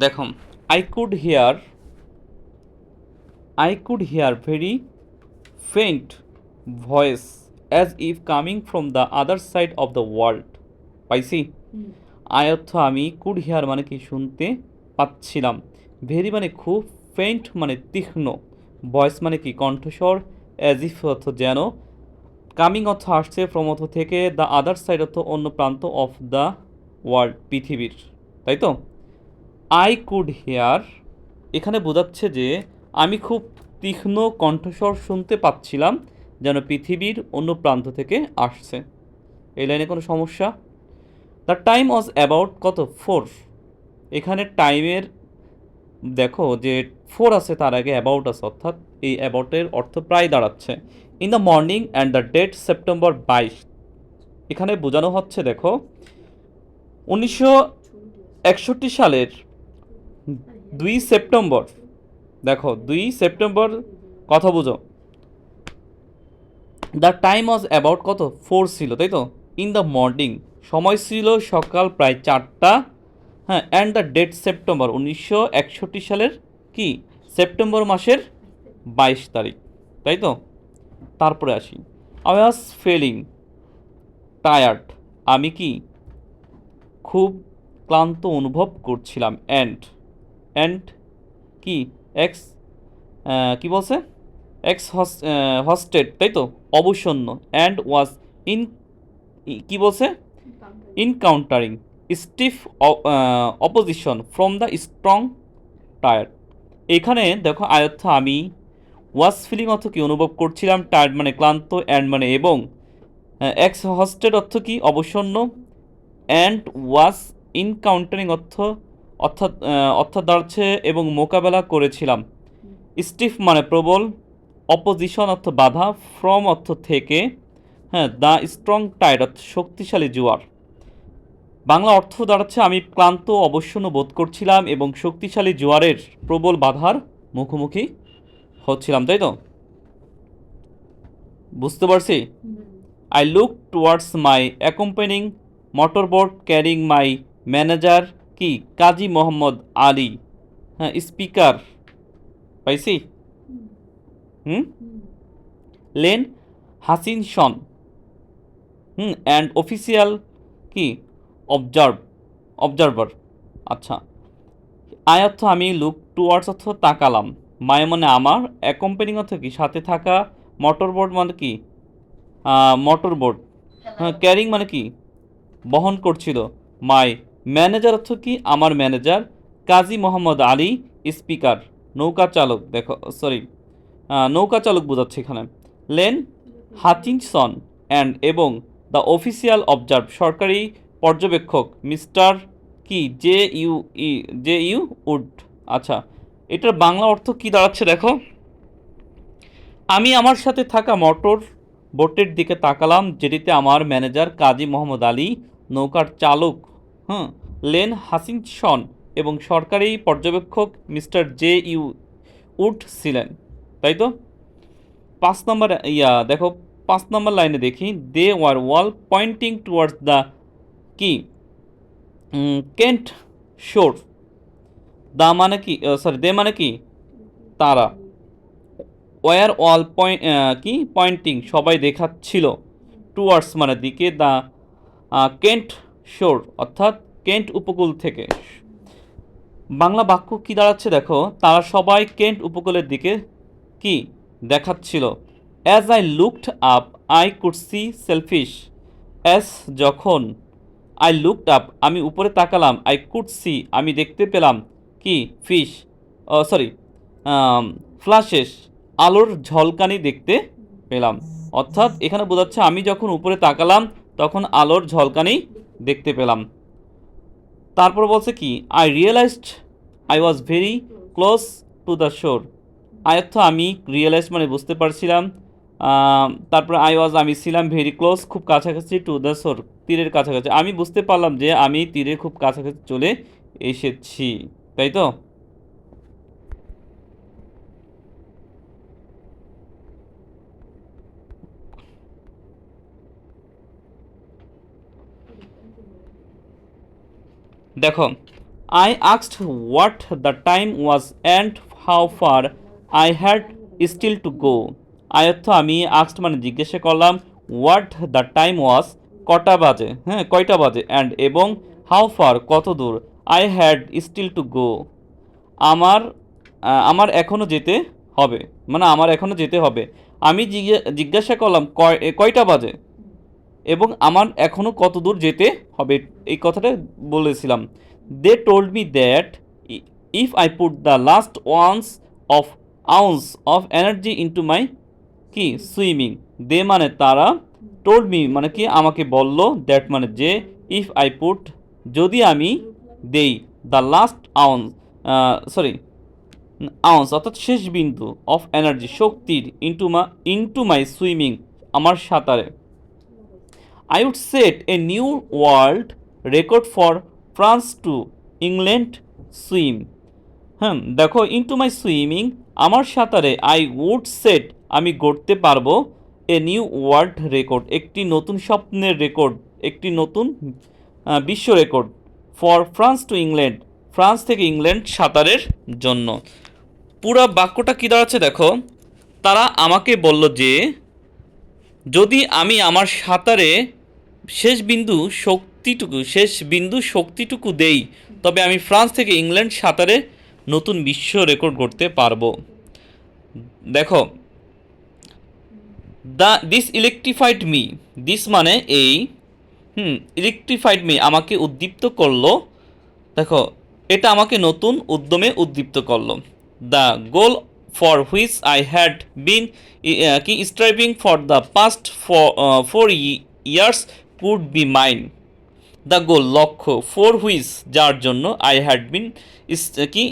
দেখো, I could hear I could hear very faint voice as if coming from the other side of the world. পাইছি? I অর্থ আমি, could hear মানে কি শুনতে পাচ্ছিলাম, ভেরি মানে খুব, ফেইন্ট মানে তীক্ষ্ণ, ভয়েস মানে কি কণ্ঠস্বর, অ্যাজ ইফ অর্থ যেন, কামিং অর্থ আসছে, ফ্রম অর্থ থেকে, দ্য আদার সাইড অর্থ অন্য প্রান্ত, অফ দ্য ওয়ার্ল্ড পৃথিবীর, তাই তো? আই কুড হেয়ার এখানে বোঝাচ্ছে যে আমি খুব তীক্ষ্ণ কণ্ঠস্বর শুনতে পাচ্ছিলাম, যেন পৃথিবীর অন্য প্রান্ত থেকে আসছে। এই লাইনে কোনো সমস্যা? দ্য টাইম ওয়াজ অ্যাবাউট কত? 4। এখানে টাইমের দেখো যে 4 আছে, তার আগে অ্যাবাউট আছে, অর্থাৎ এই অ্যাবাউটের অর্থ প্রায় দাঁড়াচ্ছে in the morning and the date September 22। এখানে বোঝানো হচ্ছে দেখো 1961 সালের 2 সেপ্টেম্বর, দেখো 2 সেপ্টেম্বর, কথা বুঝো, দ্য টাইম ওয়াজ অ্যাবাউট কত? 4 ছিল, তাই তো? ইন দ্য মর্নিং সময় ছিল সকাল প্রায় 4টা, হ্যাঁ, অ্যান্ড দ্য ডেট সেপ্টেম্বর 1961 সালের কি সেপ্টেম্বর মাসের 22 তারিখ, তাই তো? তারপরে আসি, আই ওয়াজ ফিলিং টায়ার্ড, আমি কি খুব ক্লান্ত অনুভব করছিলাম, অ্যান্ড কি এক্স কি বলছে, এক্স হস্টেড, তাই তো, অবসন্ন, অ্যান্ড ওয়াজ ইন কি বলছে, encountering stiff opposition from the strong টায়ার্ড। এখানে দেখো আয়ত্ত আমি, ওয়াজ ফিলিং অর্থ কি অনুভব করছিলাম, টায়ার্ড মানে ক্লান্ত, অ্যান্ড মানে এবং, এক্স হস্টেড অর্থ কি অবসন্ন, অ্যান্ড ওয়াজ ইনকাউন্টারিং অর্থাৎ দাঁড়াচ্ছে এবং মোকাবেলা করেছিলাম, স্টিফ মানে প্রবল, অপোজিশন অর্থ বাধা, ফ্রম অর্থ থেকে, হ্যাঁ, দ্য স্ট্রং টাইড অর্থ শক্তিশালী জোয়ার। বাংলা অর্থ দাঁড়াচ্ছে আমি ক্লান্ত অবসন্ন বোধ করছিলাম এবং শক্তিশালী জোয়ারের প্রবল বাধার মুখোমুখি হচ্ছিলাম, তাই তো? বুঝতে পারছি? I look towards my accompanying motorboat carrying my manager কি কাজী মোহাম্মদ আলী, হ্যাঁ, স্পিকার, পাইছি? হুম, লেন হাসিনসন, অ্যান্ড অফিসিয়াল কি অবজারভার। আচ্ছা, আই অর্থ আমি, লুক টুয়ার্ডস অর্থ তাকালাম, মায় মানে আমার, অ্যাকম্পানিং অর্থ কি সাথে থাকা, মোটরবোট মানে কি মোটরবোট, হ্যাঁ, ক্যারিং মানে কি বহন করছিল, মাই ম্যানেজার অর্থ কি আমার ম্যানেজার, কাজী মোহাম্মদ আলী স্পিকার নৌকা চালক, দেখো সরি নৌকা চালক বোঝাচ্ছে এখানে, লেন হাচিনসন অ্যান্ড এবং দ্য অফিসিয়াল অবজার্ভ সরকারি পর্যবেক্ষক মিস্টার কি জে ইউ উড। আচ্ছা, এটার বাংলা অর্থ কি দাঁড়াচ্ছে দেখো, আমি আমার সাথে থাকা মোটর বোটের দিকে তাকালাম যেটিতে আমার ম্যানেজার কাজী মোহাম্মদ আলী, নৌকার চালক, হুম, লেন হাসিনসন এবং সরকারি পর্যবেক্ষক মিস্টার জে ইউ উড ছিলেন, তাই তো? 5 নম্বর দেখো, 5 নম্বর লাইনে দেখি, they were all pointing towards the কি কেন্ট শোর, দা মানে কি সরি দে মানে কি তারা, ওয়ার অল কি পয়েন্টিং সবাই দেখাচ্ছিল, টুয়ার্ডস মানে দিকে, দ্য কেন্ট শোর অর্থাৎ কেন্ট উপকূল থেকে। বাংলা বাক্য কি দাঁড়াচ্ছে দেখো, তারা সবাই কেন্ট উপকূলের দিকে কি দেখাচ্ছিল, as I looked up I could see selfish, as যখন, আই লুকড আপ আমি উপরে তাকালাম, আই কুড সি আমি দেখতে পেলাম কি ফিশ সরি ফ্ল্যাশেস আলোর ঝলকানি দেখতে পেলাম, অর্থাৎ এখানে বোঝাচ্ছে আমি যখন উপরে তাকালাম তখন আলোর ঝলকানি দেখতে পেলাম। তারপর বলছে কি, I realised I was very close to the shore, আয়ত্ত আমি, রিয়েলাইজ মানে বুঝতে পারছিলাম, তারপর আই ওয়াজ আমি ছিলাম, ভেরি ক্লোজ খুব কাছাকাছি, টু দ্য শোর তীরের কাছাকাছি, আমি বুঝতে পারলাম যে আমি তীরের খুব কাছাকাছি চলে এসেছি, তাই তো? দেখো, I asked what the time was and how far I had still to go. অর্থ আমি আস্কড মানে জিজ্ঞাসা করলাম, হোয়াট দ্য টাইম ওয়াজ কটা বাজে, হ্যাঁ কয়টা বাজে, অ্যান্ড এবং হাউ ফার কত দূর, I had still to go আমার আমার এখনও যেতে হবে, মানে আমার এখনও যেতে হবে। আমি জিজ্ঞাসা করলাম কয়টা বাজে এবং আমার এখনও কত দূর যেতে হবে, এই কথাটা বলেছিলাম। They told me that if I put the last of ounce of energy into my কি সুইমিং। দে মানে তারা, টোল্ড মি মানে কি আমাকে বলল, দ্যাট মানে যে, ইফ আই পুট যদি আমি দেই, the last ounce sorry ounce অর্থাৎ শেষ বিন্দু অফ এনার্জি শক্তির ইনটু মাই সুইমিং আমার সাঁতারে, I would set a new world record for France to England swim. হ্যাঁ দেখো, ইনটু মাই সুইমিং আমার সাঁতারে, আই উড সেট আমি গড়তে পারবো, এ নিউ ওয়ার্ল্ড রেকর্ড একটি নতুন স্বপ্নের রেকর্ড, একটি নতুন বিশ্ব record, for France to England France থেকে ইংল্যান্ড সাঁতারের জন্য। পুরো বাক্যটা কী দাঁড়াচ্ছে দেখো, তারা আমাকে বলল যে যদি আমি আমার সাঁতারে শেষ বিন্দু শক্তিটুকু দেই, তবে আমি ফ্রান্স থেকে ইংল্যান্ড সাঁতারে নতুন বিশ্ব রেকর্ড করতে পারবো। দেখো, দিস ইলেকট্রিফাইড মি, দিস মানে এই, ইলেকট্রিফাইড মি আমাকে উদ্দীপ্ত করলো। দেখো, এটা আমাকে নতুন উদ্যমে উদ্দীপ্ত করলো। The goal for which I had been কি striving for the past 4 years could be mine. The goal লক্ষ্য, ফর হুইচ যার জন্য, আই হ্যাড বিন কি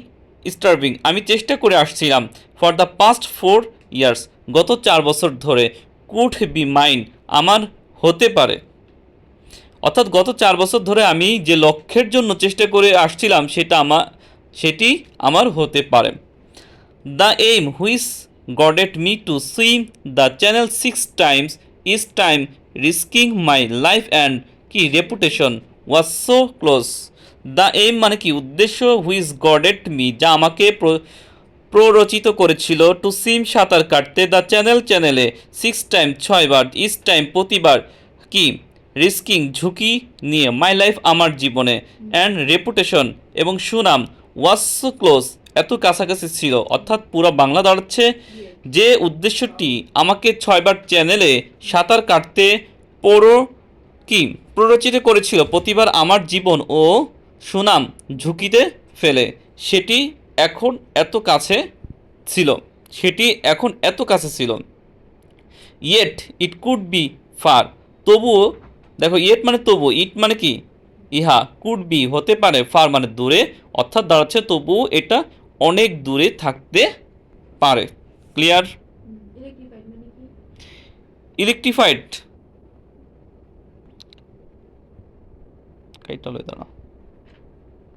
স্ট্রাইভিং আমি চেষ্টা করে আসছিলাম, ফর দ্য পাস্ট 4 years গত 4 বছর ধরে, কুড বি মাইন আমার হতে পারে। অর্থাৎ গত 4 বছর ধরে আমি যে লক্ষ্যের জন্য চেষ্টা করে আসছিলাম সেটি আমার হতে পারে। The aim which goaded me to swim the channel 6 times each time risking my life and কি reputation was so close. The aim মানে কি উদ্দেশ্য, হুইচ গডেড মি যা আমাকে প্ররোচিত করেছিল, টু সুইম সাঁতার কাটতে, দ্য চ্যানেলে 6 times 6বার, ইচ টাইম প্রতিবার, কি রিস্কিং ঝুঁকি নিয়ে, মাই লাইফ আমার জীবনে, অ্যান্ড রেপুটেশন এবং সুনাম, ওয়াজ সো ক্লোজ এত কাছাকাছি ছিল। অর্থাৎ পুরো বাংলা দাঁড়াচ্ছে যে উদ্দেশ্যটি আমাকে 6বার চ্যানেলে সাঁতার কাটতে প্ররোচিত করেছিল, প্রতিবার আমার জীবন ও সুনাম ঝুঁকিতে ফেলে, সেটি এখন এত কাছে ছিল yet it could be far, তবুও দেখো, ইয়েট মানে তবু, ইট মানে কি ইহা, কুড বি হতে পারে, ফার মানে দূরে, অর্থাৎ দাঁড়াচ্ছে তবুও এটা অনেক দূরে থাকতে পারে। ক্লিয়ার? ইলেকট্রিফাইড কাইটা লই দাঁড়া।